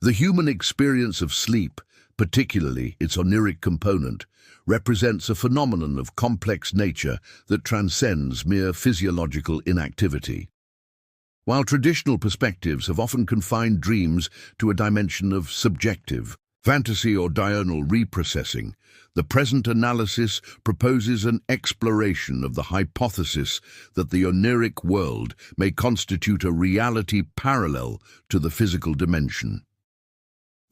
The human experience of sleep, particularly its oniric component, represents a phenomenon of complex nature that transcends mere physiological inactivity. While traditional perspectives have often confined dreams to a dimension of subjective, fantasy or diurnal reprocessing, the present analysis proposes an exploration of the hypothesis that the oniric world may constitute a reality parallel to the physical dimension.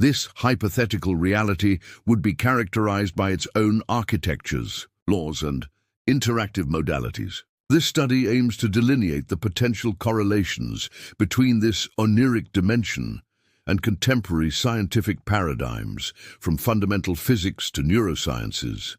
This hypothetical reality would be characterized by its own architectures, laws, and interactive modalities. This study aims to delineate the potential correlations between this oniric dimension and contemporary scientific paradigms, from fundamental physics to neurosciences,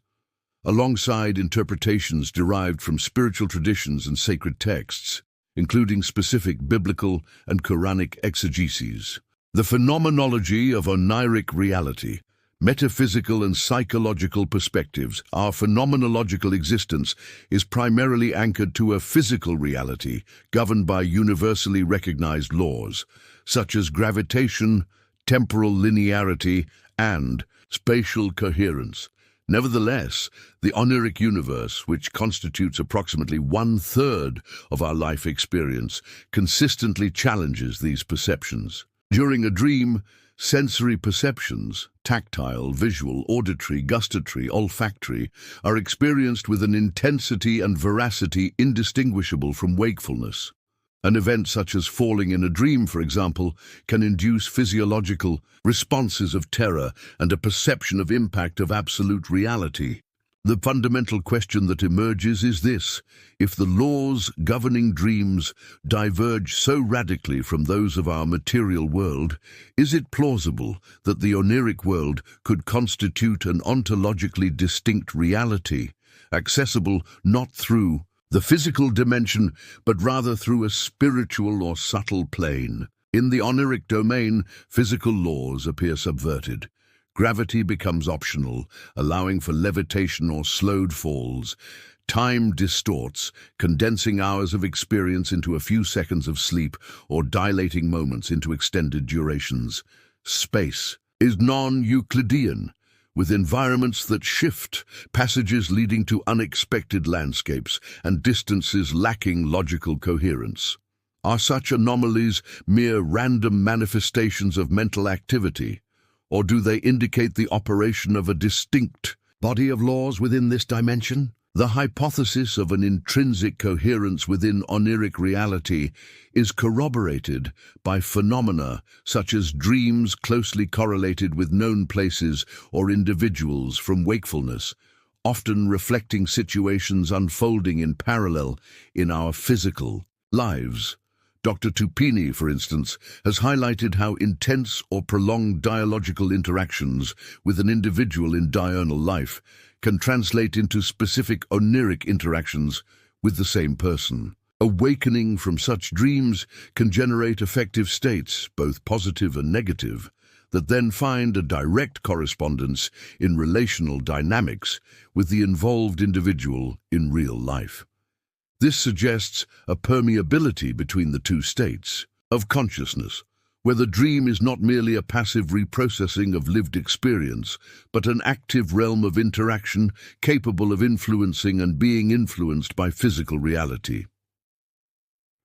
alongside interpretations derived from spiritual traditions and sacred texts, including specific biblical and Quranic exegeses. The phenomenology of oniric reality, metaphysical and psychological perspectives. Our phenomenological existence is primarily anchored to a physical reality governed by universally recognized laws, such as gravitation, temporal linearity, and spatial coherence. Nevertheless, the oniric universe, which constitutes approximately 1/3 of our life experience, consistently challenges these perceptions. During a dream, sensory perceptions, tactile, visual, auditory, gustatory, olfactory, are experienced with an intensity and veracity indistinguishable from wakefulness. An event such as falling in a dream, for example, can induce physiological responses of terror and a perception of impact of absolute reality. The fundamental question that emerges is this: if the laws governing dreams diverge so radically from those of our material world, is it plausible that the oniric world could constitute an ontologically distinct reality, accessible not through the physical dimension, but rather through a spiritual or subtle plane? In the oniric domain, physical laws appear subverted. Gravity becomes optional, allowing for levitation or slowed falls. Time distorts, condensing hours of experience into a few seconds of sleep or dilating moments into extended durations. Space is non-Euclidean, with environments that shift, passages leading to unexpected landscapes, and distances lacking logical coherence. Are such anomalies mere random manifestations of mental activity, or do they indicate the operation of a distinct body of laws within this dimension? The hypothesis of an intrinsic coherence within oniric reality is corroborated by phenomena such as dreams closely correlated with known places or individuals from wakefulness, often reflecting situations unfolding in parallel in our physical lives. Dr. Tupini, for instance, has highlighted how intense or prolonged dialogical interactions with an individual in diurnal life can translate into specific oniric interactions with the same person. Awakening from such dreams can generate affective states, both positive and negative, that then find a direct correspondence in relational dynamics with the involved individual in real life. This suggests a permeability between the two states of consciousness, where the dream is not merely a passive reprocessing of lived experience, but an active realm of interaction capable of influencing and being influenced by physical reality.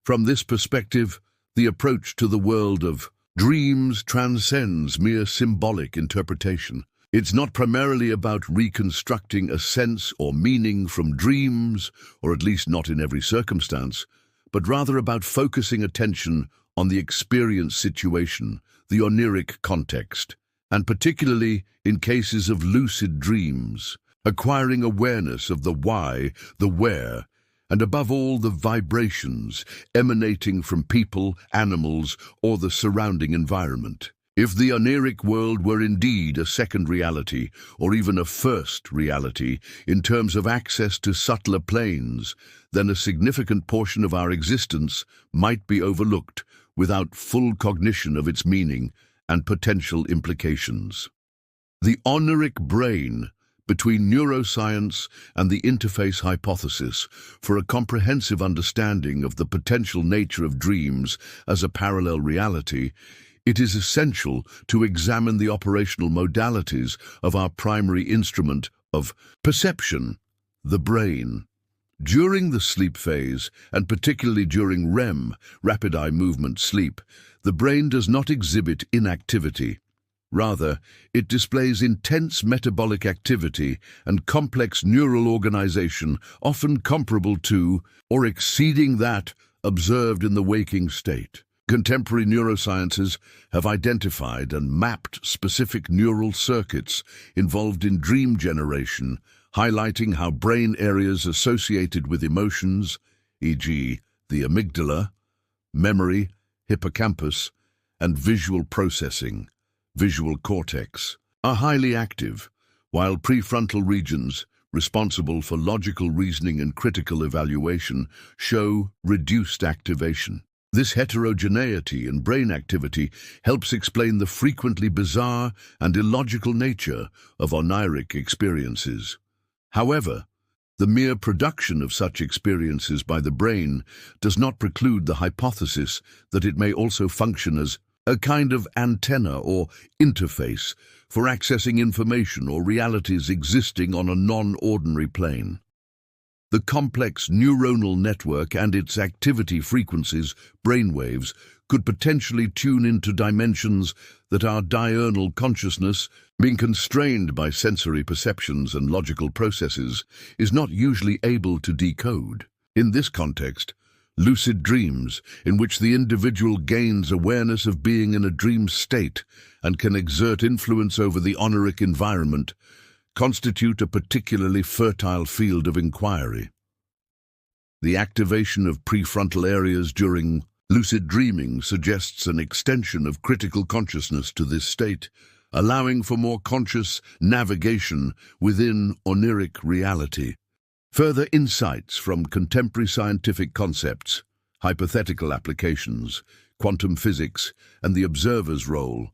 From this perspective, the approach to the world of dreams transcends mere symbolic interpretation. It's not primarily about reconstructing a sense or meaning from dreams, or at least not in every circumstance, but rather about focusing attention on the experienced situation, the oniric context, and particularly in cases of lucid dreams, acquiring awareness of the why, the where, and above all the vibrations emanating from people, animals, or the surrounding environment. If the oniric world were indeed a second reality, or even a first reality, in terms of access to subtler planes, then a significant portion of our existence might be overlooked without full cognition of its meaning and potential implications. The oniric brain, between neuroscience and the interface hypothesis, for a comprehensive understanding of the potential nature of dreams as a parallel reality, it is essential to examine the operational modalities of our primary instrument of perception, the brain. During the sleep phase, and particularly during REM, rapid eye movement sleep, the brain does not exhibit inactivity. Rather, it displays intense metabolic activity and complex neural organization, often comparable to or exceeding that observed in the waking state. Contemporary neurosciences have identified and mapped specific neural circuits involved in dream generation, highlighting how brain areas associated with emotions, e.g., the amygdala, memory, hippocampus, and visual processing, visual cortex, are highly active, while prefrontal regions, responsible for logical reasoning and critical evaluation, show reduced activation. This heterogeneity in brain activity helps explain the frequently bizarre and illogical nature of oniric experiences. However, the mere production of such experiences by the brain does not preclude the hypothesis that it may also function as a kind of antenna or interface for accessing information or realities existing on a non-ordinary plane. The complex neuronal network and its activity frequencies, brainwaves, could potentially tune into dimensions that our diurnal consciousness, being constrained by sensory perceptions and logical processes, is not usually able to decode. In this context, lucid dreams, in which the individual gains awareness of being in a dream state and can exert influence over the oniric environment, constitute a particularly fertile field of inquiry. The activation of prefrontal areas during lucid dreaming suggests an extension of critical consciousness to this state, allowing for more conscious navigation within oniric reality. Further insights from contemporary scientific concepts, hypothetical applications, quantum physics, and the observer's role.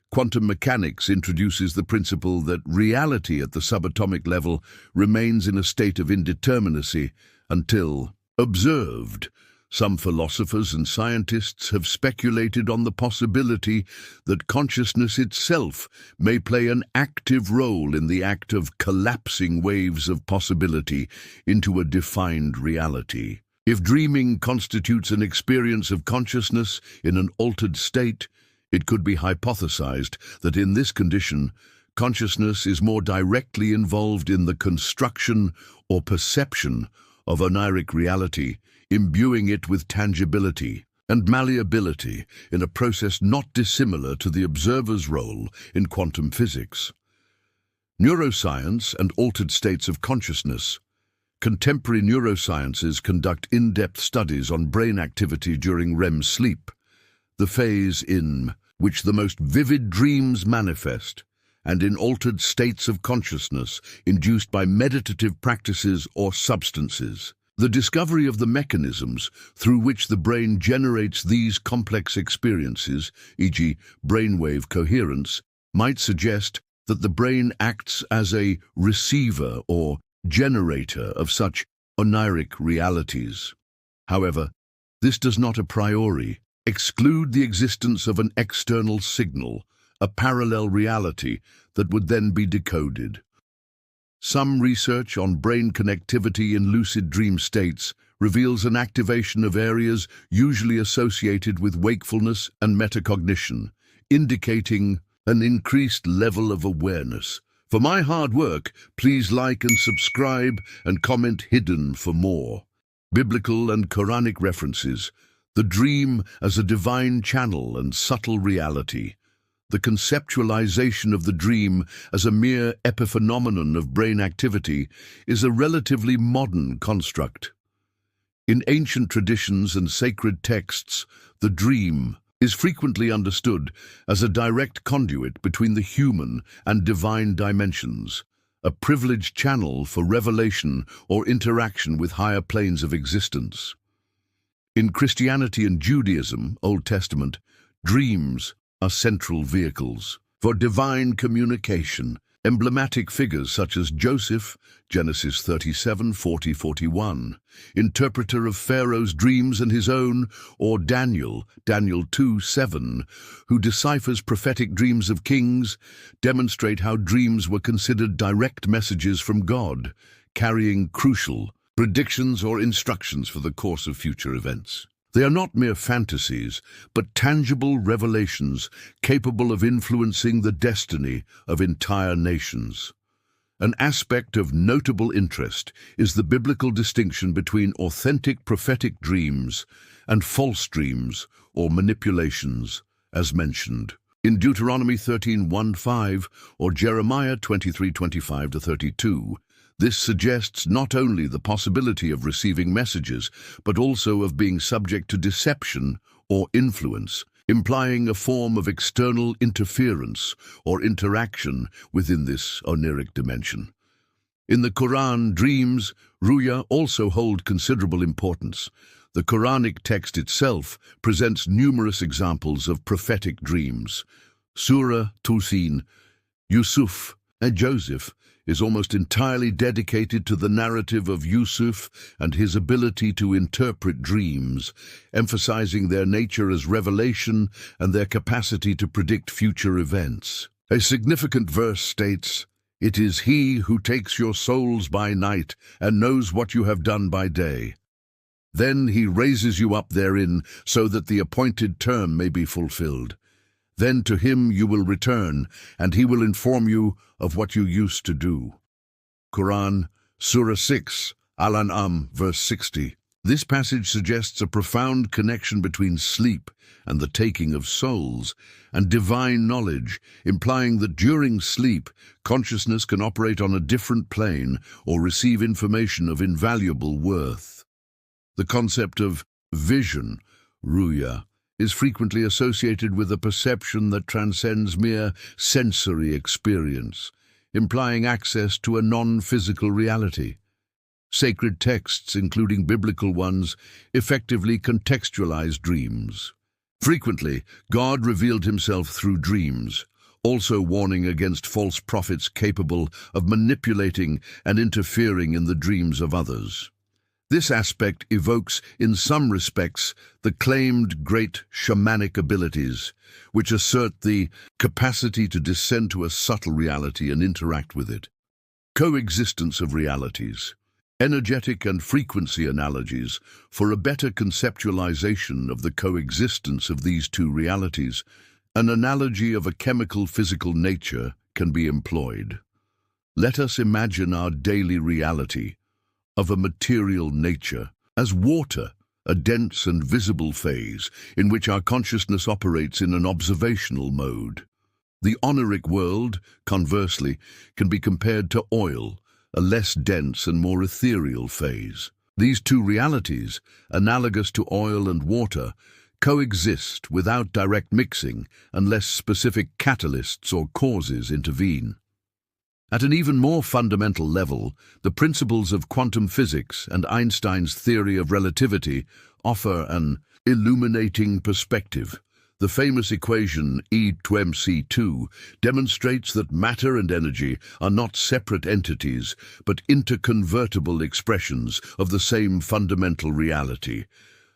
Quantum mechanics introduces the principle that reality at the subatomic level remains in a state of indeterminacy until observed. Some philosophers and scientists have speculated on the possibility that consciousness itself may play an active role in the act of collapsing waves of possibility into a defined reality. If dreaming constitutes an experience of consciousness in an altered state, it could be hypothesized that in this condition, consciousness is more directly involved in the construction or perception of oniric reality, imbuing it with tangibility and malleability in a process not dissimilar to the observer's role in quantum physics. Neuroscience and altered states of consciousness. Contemporary neurosciences conduct in-depth studies on brain activity during REM sleep, the phase in which the most vivid dreams manifest, and in altered states of consciousness induced by meditative practices or substances. The discovery of the mechanisms through which the brain generates these complex experiences, e.g., brainwave coherence, might suggest that the brain acts as a receiver or generator of such oniric realities. However, this does not a priori exclude the existence of an external signal, a parallel reality that would then be decoded. Some research on brain connectivity in lucid dream states reveals an activation of areas usually associated with wakefulness and metacognition, indicating an increased level of awareness. For my hard work, please like and subscribe and comment hidden for more. Biblical and Quranic references. The dream as a divine channel and subtle reality. The conceptualization of the dream as a mere epiphenomenon of brain activity is a relatively modern construct. In ancient traditions and sacred texts, the dream is frequently understood as a direct conduit between the human and divine dimensions, a privileged channel for revelation or interaction with higher planes of existence. In Christianity and Judaism, Old Testament, dreams are central vehicles for divine communication, Emblematic figures such as Joseph, Genesis 37:40-41, interpreter of Pharaoh's dreams and his own, or Daniel, Daniel 2:7, who deciphers prophetic dreams of kings, demonstrate how dreams were considered direct messages from God, carrying crucial predictions or instructions for the course of future events. They are not mere fantasies, but tangible revelations capable of influencing the destiny of entire nations. An aspect of notable interest is the biblical distinction between authentic prophetic dreams and false dreams or manipulations, as mentioned in Deuteronomy 13:1-5 or Jeremiah 23:25-32. This suggests not only the possibility of receiving messages, but also of being subject to deception or influence, implying a form of external interference or interaction within this oniric dimension. In the Quran, dreams, ruya, also hold considerable importance. The Quranic text itself presents numerous examples of prophetic dreams. Surah Tusin, Yusuf, and Joseph is almost entirely dedicated to the narrative of Yusuf and his ability to interpret dreams, emphasizing their nature as revelation and their capacity to predict future events. A significant verse states, "It is he who takes your souls by night and knows what you have done by day. Then he raises you up therein so that the appointed term may be fulfilled. Then to him you will return, and he will inform you of what you used to do." Quran, Surah 6, Al-An'am, verse 60. This passage suggests a profound connection between sleep and the taking of souls, and divine knowledge, implying that during sleep, consciousness can operate on a different plane or receive information of invaluable worth. The concept of vision, ruya, is frequently associated with a perception that transcends mere sensory experience, implying access to a non-physical reality. Sacred texts, including biblical ones, effectively contextualize dreams. Frequently, God revealed himself through dreams, also warning against false prophets capable of manipulating and interfering in the dreams of others. This aspect evokes, in some respects, the claimed great shamanic abilities, which assert the capacity to descend to a subtle reality and interact with it. Coexistence of realities. Energetic and frequency analogies for a better conceptualization of the coexistence of these two realities. An analogy of a chemical-physical nature can be employed. Let us imagine our daily reality of a material nature as water, a dense and visible phase in which our consciousness operates in an observational mode. The oniric world, conversely, can be compared to oil, a less dense and more ethereal phase. These two realities, analogous to oil and water, coexist without direct mixing unless specific catalysts or causes intervene. At an even more fundamental level, the principles of quantum physics and Einstein's theory of relativity offer an illuminating perspective. The famous equation E=mc2 demonstrates that matter and energy are not separate entities, but interconvertible expressions of the same fundamental reality.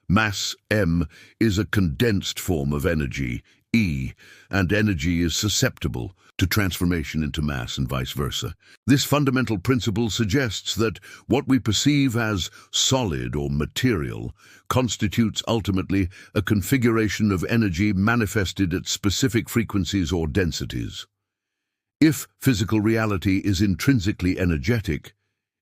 Mass m is a condensed form of energy, E, and energy is susceptible to transformation into mass and vice versa. This fundamental principle suggests that what we perceive as solid or material constitutes ultimately a configuration of energy manifested at specific frequencies or densities. If physical reality is intrinsically energetic,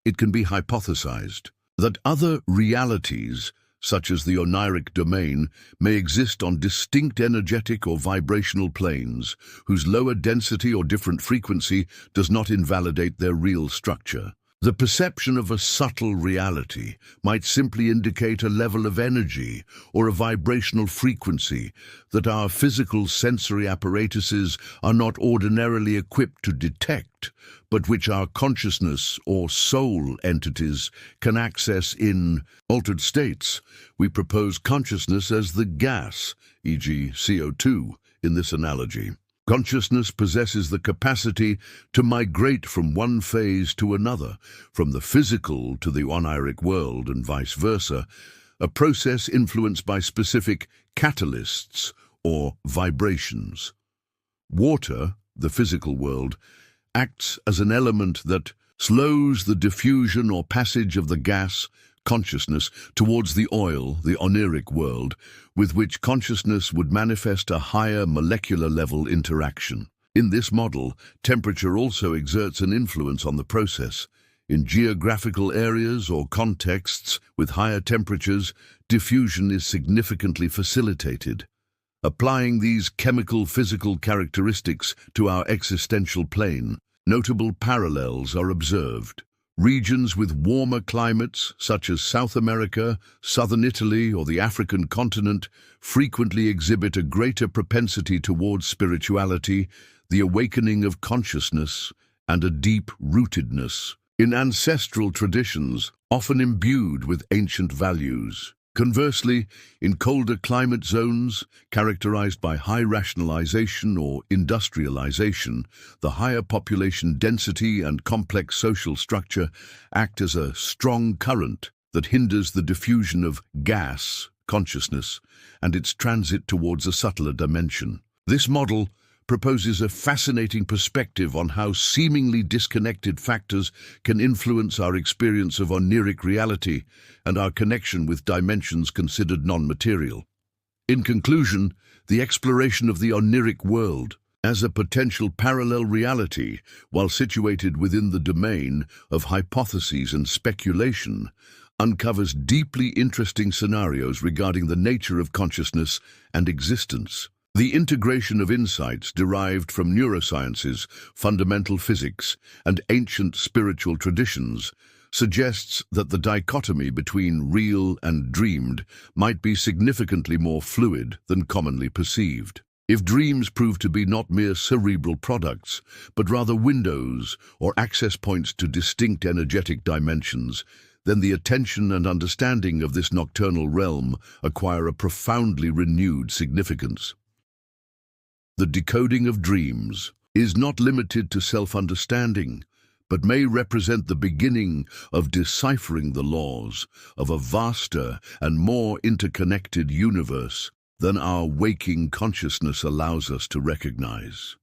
it can be hypothesized that other realities, such as the oniric domain, may exist on distinct energetic or vibrational planes, whose lower density or different frequency does not invalidate their real structure. The perception of a subtle reality might simply indicate a level of energy or a vibrational frequency that our physical sensory apparatuses are not ordinarily equipped to detect, but which our consciousness or soul entities can access in altered states. We propose consciousness as the gas, e.g. CO2, in this analogy. Consciousness possesses the capacity to migrate from one phase to another, from the physical to the oniric world and vice versa, a process influenced by specific catalysts or vibrations. Water, the physical world, acts as an element that slows the diffusion or passage of the gas, consciousness, towards the oil, the oniric world, with which consciousness would manifest a higher molecular level interaction. In this model, temperature also exerts an influence on the process. In geographical areas or contexts with higher temperatures, diffusion is significantly facilitated. Applying these chemical-physical characteristics to our existential plane, notable parallels are observed. Regions with warmer climates, such as South America, southern Italy, or the African continent, frequently exhibit a greater propensity towards spirituality, the awakening of consciousness, and a deep rootedness in ancestral traditions, often imbued with ancient values. Conversely, in colder climate zones, characterized by high rationalization or industrialization, the higher population density and complex social structure act as a strong current that hinders the diffusion of gas, consciousness, and its transit towards a subtler dimension. This model proposes a fascinating perspective on how seemingly disconnected factors can influence our experience of oniric reality and our connection with dimensions considered non-material. In conclusion, the exploration of the oniric world as a potential parallel reality, while situated within the domain of hypotheses and speculation, uncovers deeply interesting scenarios regarding the nature of consciousness and existence. The integration of insights derived from neurosciences, fundamental physics, and ancient spiritual traditions suggests that the dichotomy between real and dreamed might be significantly more fluid than commonly perceived. If dreams prove to be not mere cerebral products, but rather windows or access points to distinct energetic dimensions, then the attention and understanding of this nocturnal realm acquire a profoundly renewed significance. The decoding of dreams is not limited to self-understanding, but may represent the beginning of deciphering the laws of a vaster and more interconnected universe than our waking consciousness allows us to recognize.